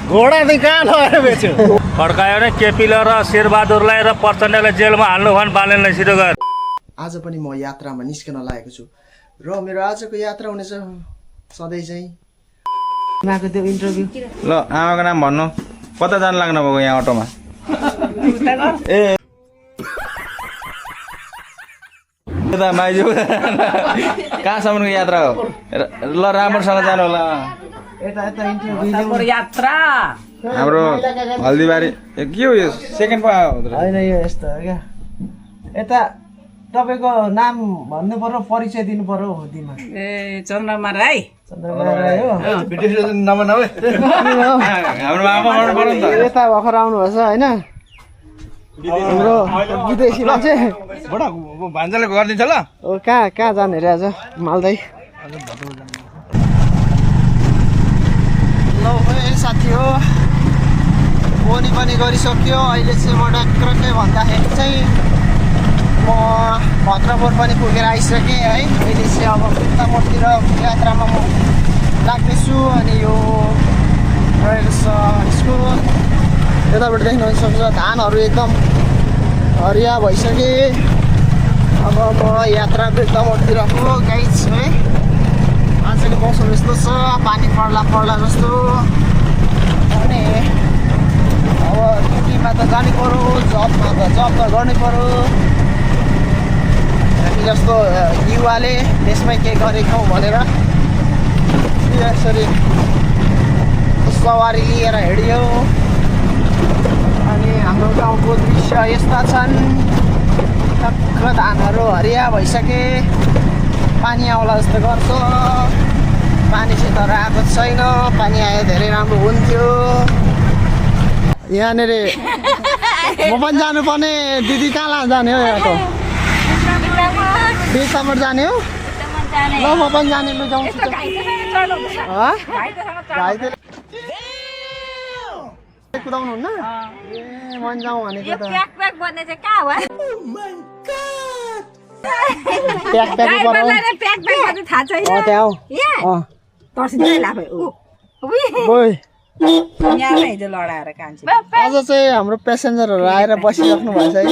घोडा चाहिँ कहाँ लगेर बेच्यो फर्कायो भने केपीले र शेरबहादुरलाई र प्रचण्डलाई जेलमा हाल्नु भन् बालेनलाई छिटो गएर। आज पनि म यात्रामा निस्कन लागेको छु र मेरो आजको यात्रा हुनेछ सधैँ चाहिँ उहाँको त्यो इन्टरभ्यू। ल आमाको नाम भन्नु, कता जान लाग्नु भएको यहाँ अटोमा? ए माइजू कहाँसम्मको यात्रा हो? ल राम्रोसँग जानु होला। यात्रा हाम्रो हल्दीबारी के हो यो? सेकेन्ड पो होइन यो यस्तो हो क्या। यता तपाईँको नाम भन्नु पर्यो, परिचय दिनु पर्यो होदीमा। ए चन्द्रमा राई। चन्द्रमा राई हो। हाम्रो आमा भन्नु पर्यो नि त। यता भर्खर आउनुभएछ होइन हाम्रो विदेशी मान्छे। भान्जाले गरिदिन्छ ल। कहाँ जाने अरे आज? मालदै। ल साथी हो, बोनी पनि गरिसक्यो। अहिले चाहिँ म डक्कै भन्दाखेरि चाहिँ म भद्रपुर पनि पुगेर आइसकेँ है। अहिले चाहिँ अब बिर्तामोडतिर यात्रामा म लाग्दैछु। अनि यो रहेको छ स्कुल, यताबाट देख्न सक्छ धानहरू एकदम हरिया भइसके। अब म यात्रा बिर्तामोडतिरको गाइड छु है। आजको मौसम यस्तो छ, पानी पर्ला जस्तो। अनि अब ड्युटीमा त जानु पऱ्यो, जब त गर्नै पऱ्यो। हामी जस्तो युवाले देशमै केही गरेको भनेर यसरी सवारी लिएर हिँड्यो। अनि हाम्रो गाउँको दृश्य यस्ता छन्, टक्क धानहरू हरिया भइसके। पानी आउला जस्तो गर्छ, पानी चाहिँ तर आएको छैन। पानी आयो धेरै राम्रो हुन्थ्यो। यहाँनिर म पनि जानुपर्ने। दिदी कहाँ जाने हो? यहाँको बिर्तामोड जाने हो? ल म पनि जाने, लु जाउँ। कुदाउनु हुन्न? ए मन जाउँ भनेको त। आज चाहिँ हाम्रो प्यासेन्जरहरू आएर बसिराख्नु भएछ है।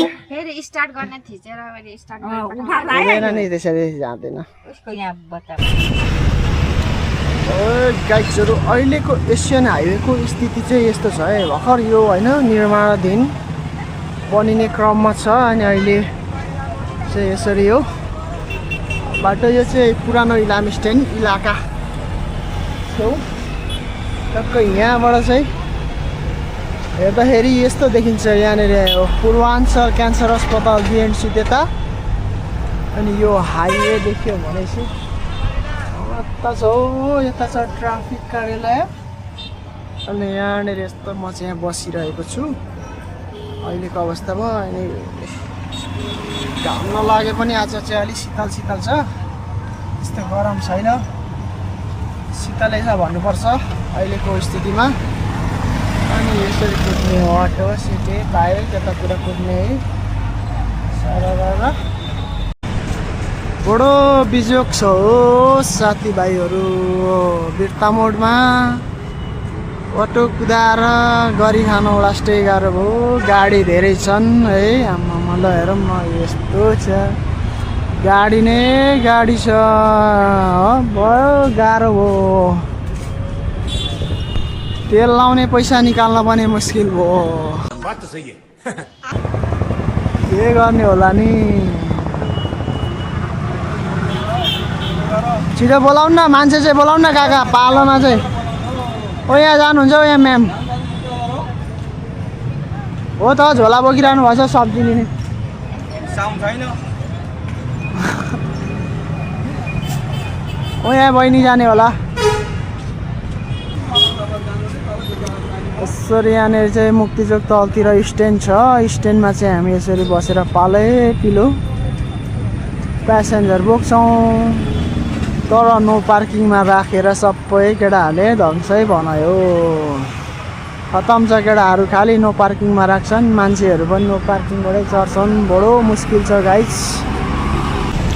हुँदैन नि त्यसरी, जाँदैन। गाइड्सहरू अहिलेको एसियन हाइवेको स्थिति चाहिँ यस्तो छ है। भर्खर यो होइन निर्माणाधीन बनिने क्रममा छ। अनि अहिले चाहिँ यसरी हो बाटो। यो चाहिँ पुरानो इलाम स्ट्यान्ड इलाका छेउ टक्कै यहाँबाट चाहिँ हेर्दाखेरि यस्तो देखिन्छ। यहाँनिर पूर्वाञ्चल क्यान्सर अस्पताल बिएनसी त्यता। अनि यो हाइवे देख्यो भने चाहिँ यता छ ट्राफिक कार्यालय। अनि यहाँनिर यस्तो म चाहिँ यहाँ बसिरहेको छु अहिलेको अवस्थामा। अनि घाम नलागे पनि आज चाहिँ अलिक शीतल छ, त्यस्तो गरम छैन, शीतलै छ भन्नुपर्छ अहिलेको स्थितिमा। अनि यसरी कुद्ने हो, अटो सिटे बाइक यता कुरा कुद्ने है। सारा बडो बिजोग छ हो साथीभाइहरू। बिर्तामोडमा अटो कुदाएर गरी खानु लास्टै गाह्रो भयो। गाडी धेरै छन् है। आमामा ल हेरौँ न, यस्तो छ गाडी नै गाडी छ। भयो गाह्रो भयो। तेल लाउने पैसा निकाल्न पनि मुस्किल भयो। के गर्ने होला नि? छिटो बोलाउनु न, मान्छे चाहिँ बोलाउनु न काका। पालोमा चाहिँ ओ यहाँ जानुहुन्छ हो? यहाँ म्याम हो त, झोला बोकिरहनु भएछ सब्जी लिने। ओ यहाँ बहिनी जाने होला। यसरी यहाँनिर चाहिँ मुक्तिचोक तलतिर स्ट्यान्ड छ। स्ट्यान्डमा चाहिँ हामी यसरी बसेर पालै पिलो प्यासेन्जर बोक्छौँ। तर नो पार्किङमा राखेर सबै केटाहरूले धम्सै बनायो। खतम छ, केटाहरू खालि नो पार्किङमा राख्छन्, मान्छेहरू पनि नो पार्किङबाटै चढ्छन्। बडो मुस्किल छ गाइस।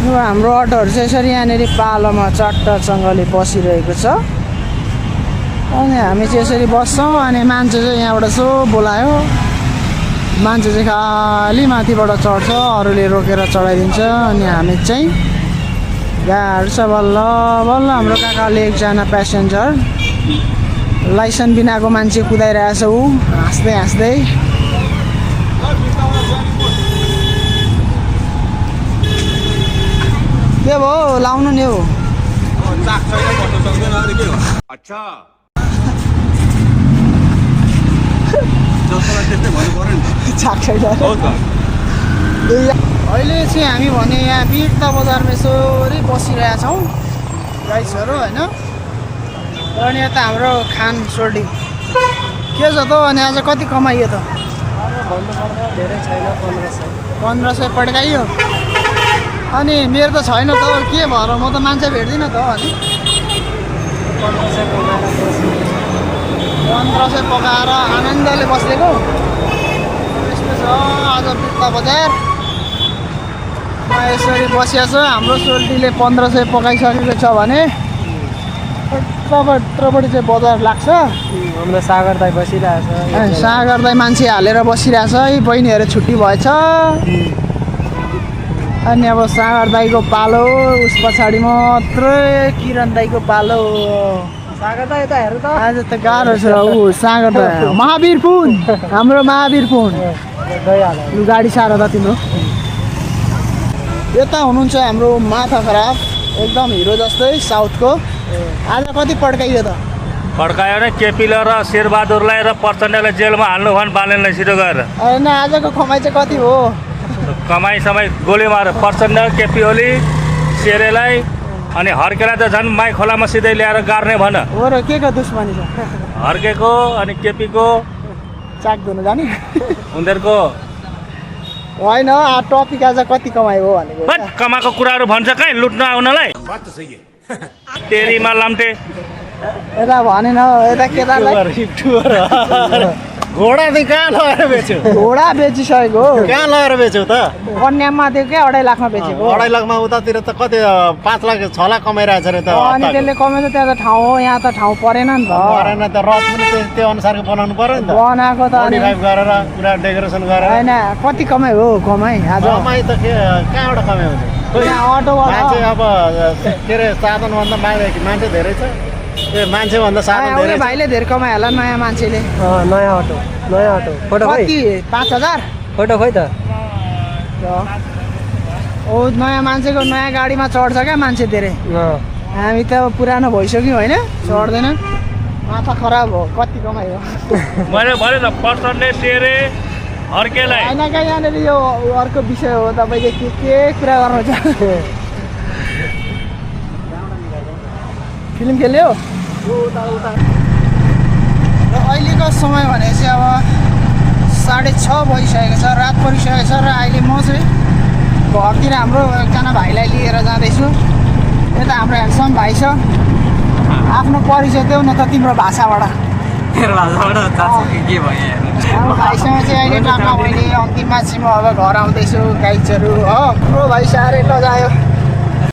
अब हाम्रो अटोहरू चाहिँ यसरी यहाँनिर पालोमा चट्टसँगले बसिरहेको छ अनि हामी चाहिँ यसरी बस्छौँ अनि मान्छे चाहिँ यहाँबाट यसो बोलायो मान्छे चाहिँ खालि माथिबाट चढ्छ अरूले रोकेर चढाइदिन्छ अनि हामी चाहिँ गाडी छ बल्ल बल्ल हाम्रो काकाले एकजना प्यासेन्जर लाइसेन्स बिनाको मान्छे कुदाइरहेछ ऊ हाँस्दै हाँस्दै के भयो लाउनु नि हौ अहिले चाहिँ हामी भने यहाँ बिर्ता बजारमा यसरी बसिरहेछौँ गाइसहरू होइन अनि यता हाम्रो खान सोल्डी के छ त अनि आज कति कमाइयो त धेरै छैन 1500 पड्काइयो अनि मेरो त छैन त के भएर म त मान्छे भेट्दिनँ त अनि 1500 पकाएर आनन्दले बसेको यस्तो छ आज बिर्ता बजार यसरी बसिया छ हाम्रो सोल्टीले 1500 पकाइसकेको छ भने टपटपट्टि चाहिँ बजार लाग्छ हाम्रो सागर दाई बसिरहेछ सागर दाई मान्छे हालेर बसिरहेछ है बहिनीहरू छुट्टी भएछ अनि अब सागर दाईको पालो उस पछाडि मात्रै किरण दाईको पालो सागर दाई त हेर्नु त आज त गाह्रो छ ऊ सागर दाई महावीर पुन हाम्रो महावीर पुन लु गाडी साह्रो त तिम्रो यता हुनुहुन्छ हाम्रो माथा खराब एकदम हिरो जस्तै साउथको आज कति पड्काइयो त पड्कायो भने केपीले र शेरबहादुरलाई र प्रचण्डलाई जेलमा हाल्नु भन् बालेनलाई छिटो गएर होइन आजको कमाइ चाहिँ कति हो कमाइ समय गोली मार प्रचण्ड केपी ओली शेरेलाई अनि हर्केलाई त झन् माई खोलामा सिधै ल्याएर गाड्ने भन हो र के को दुश्मनी छ हर्केको अनि केपीको चाक धुनु जाने उनीहरूको होइन टपिक आज कति कमाइ हो भनेको बट कमाएको कुराहरू भन्छ कहीँ लुट्न आउनलाई तेरीमा लाम्टे यता भनेन यता केटालाई घोडा चाहिँ कहाँ लगेर बेच्यो घोडा बेचिसकेको कहाँ लगेर बेच्यो त कन्यामा त्यो क्या 2.5 लाखमा बेचेको 2.5 लाखमा उतातिर त कति 5 लाख 6 लाख कमाइरहेछ अरे त अनि त्यसले कमाउँछ त्यहाँ त ठाउँ हो यहाँ त ठाउँ परेन नि त परेन त रथ पनि त्यो अनुसारको बनाउनु पर्यो नि त बनाएको त अनि मोडिफाई गरेर पुरा डेकोरेसन गरेर होइन कति कमाइ हो कमाइ आज कमाइ त के कहाँबाट कमाइ हुन्छ यहाँ अटोबाट मान्छे अब के अरे साधनभन्दा मान्छे धेरै छ ए मान्छेभन्दा साधन धेरै एउटा छ भाइले धेरै कमाइ होला नयाँ मान्छेले नयाँ अटो फोटो कति 5000 फोटो खोइ त ओ नयाँ मान्छेको नयाँ गाडीमा चढ्छ क्या मान्छे धेरै हामी त पुरानो भइसक्यौँ होइन चढ्दैन माथा खराब हो कति कमाइ हो मैले भने त प्रचण्डले शेरे हर्केलाई होइन क्या यहाँनिर यो अर्को विषय हो तपाईँले के कुरा गर्नु छ फिल्म खेल्यो र अहिलेको समय भनेपछि अब 6:30 भइसकेको छ रात परिसकेको छ र अहिले म चाहिँ घरतिर हाम्रो एकजना भाइलाई लिएर जाँदैछु यता हाम्रो ह्यान्डसम भाइ छ आफ्नो परिचय देऊ न त तिम्रो भाषाबाट के भयो हाम्रो भाइसँग चाहिँ अहिले टाटा मैले अन्तिममा चाहिँ म अब घर आउँदैछु गाइजहरू हो भाइ साह्रै लजायो